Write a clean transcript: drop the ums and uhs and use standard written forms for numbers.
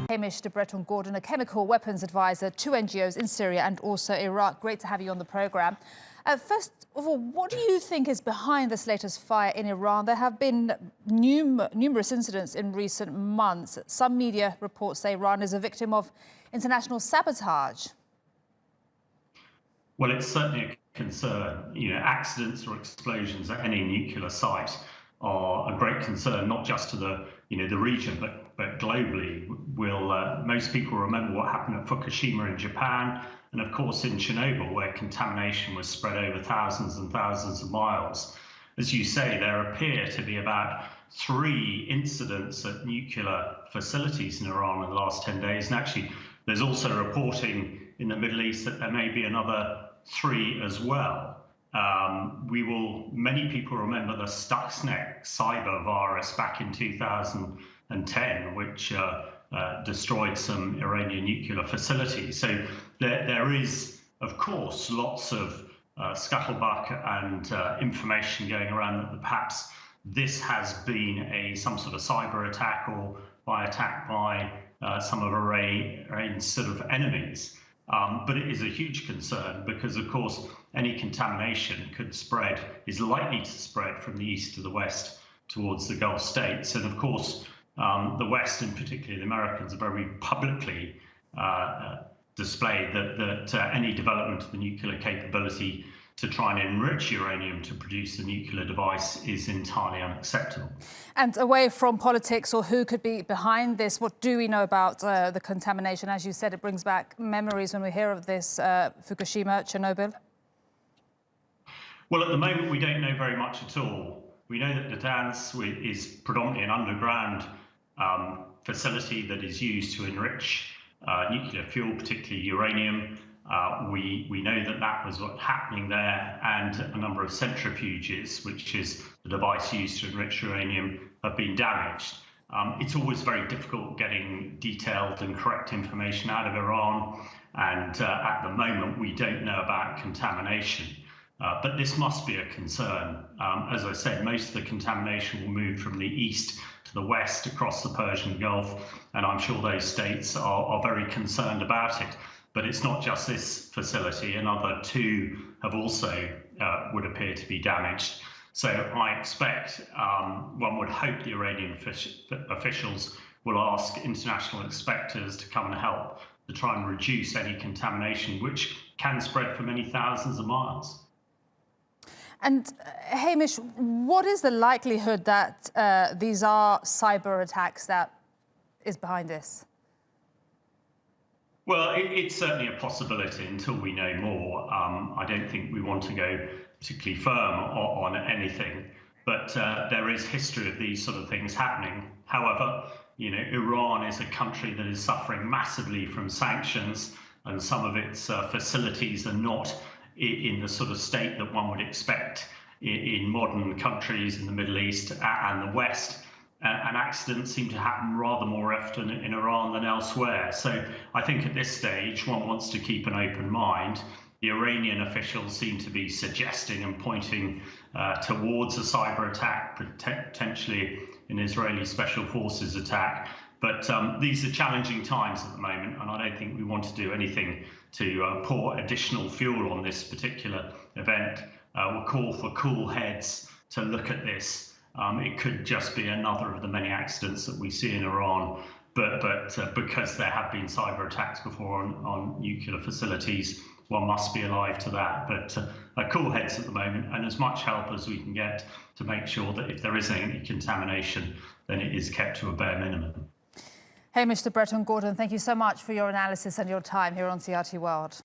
Hamish de Bretton-Gordon, a chemical weapons advisor to NGOs in Syria and also Iraq. Great to have you on the programme. First of all, what do you think is behind this latest fire in Iran? There have been numerous incidents in recent months. Some media reports say Iran is a victim of international sabotage. Well, it's certainly a concern. Accidents or explosions at any nuclear site are a great concern, not just to the region, but globally. Most people remember what happened at Fukushima in Japan, and of course in Chernobyl, where contamination was spread over thousands and thousands of miles. As you say, there appear to be about 3 incidents at nuclear facilities in Iran in the last 10 days, and actually there's also reporting in the Middle East that there may be another 3 as well. Many people remember the Stuxnet cyber virus back in 2010, which destroyed some Iranian nuclear facilities. So there is, of course, lots of scuttlebutt and information going around that perhaps this has been some sort of cyber attack or attack by some of Iran's sort of enemies. But it is a huge concern because, of course, any contamination is likely to spread from the east to the west towards the Gulf states. And of course, the West, and particularly the Americans, are very publicly displayed that any development of the nuclear capability to try and enrich uranium to produce a nuclear device is entirely unacceptable. And away from politics or who could be behind this, what do we know about the contamination? As you said, it brings back memories when we hear of this Fukushima, Chernobyl. Well, at the moment, we don't know very much at all. We know that Natanz is predominantly an underground facility that is used to enrich nuclear fuel, particularly uranium. We know that was what's happening there, and a number of centrifuges, which is the device used to enrich uranium, have been damaged. It's always very difficult getting detailed and correct information out of Iran, and at the moment we don't know about contamination. But this must be a concern. As I said, most of the contamination will move from the east to the west across the Persian Gulf, and I'm sure those states are very concerned about it. But it's not just this facility. Another 2 have also would appear to be damaged. So I expect, one would hope the Iranian officials will ask international inspectors to come and help to try and reduce any contamination, which can spread for many thousands of miles. And Hamish, what is the likelihood that these are cyber attacks that is behind this? Well, it's certainly a possibility until we know more. I don't think we want to go particularly firm on anything, but there is history of these sort of things happening. However, Iran is a country that is suffering massively from sanctions, and some of its facilities are not in the sort of state that one would expect in modern countries in the Middle East and the West. And accidents seem to happen rather more often in Iran than elsewhere. So I think at this stage, one wants to keep an open mind. The Iranian officials seem to be suggesting and pointing towards a cyber attack, potentially an Israeli special forces attack. But these are challenging times at the moment, and I don't think we want to do anything to pour additional fuel on this particular event. We'll call for cool heads to look at this. It could just be another of the many accidents that we see in Iran, but because there have been cyber attacks before on nuclear facilities, one must be alive to that. But cool heads at the moment, and as much help as we can get to make sure that if there is any contamination, then it is kept to a bare minimum. Hamish de Bretton-Gordon, thank you so much for your analysis and your time here on CRT World.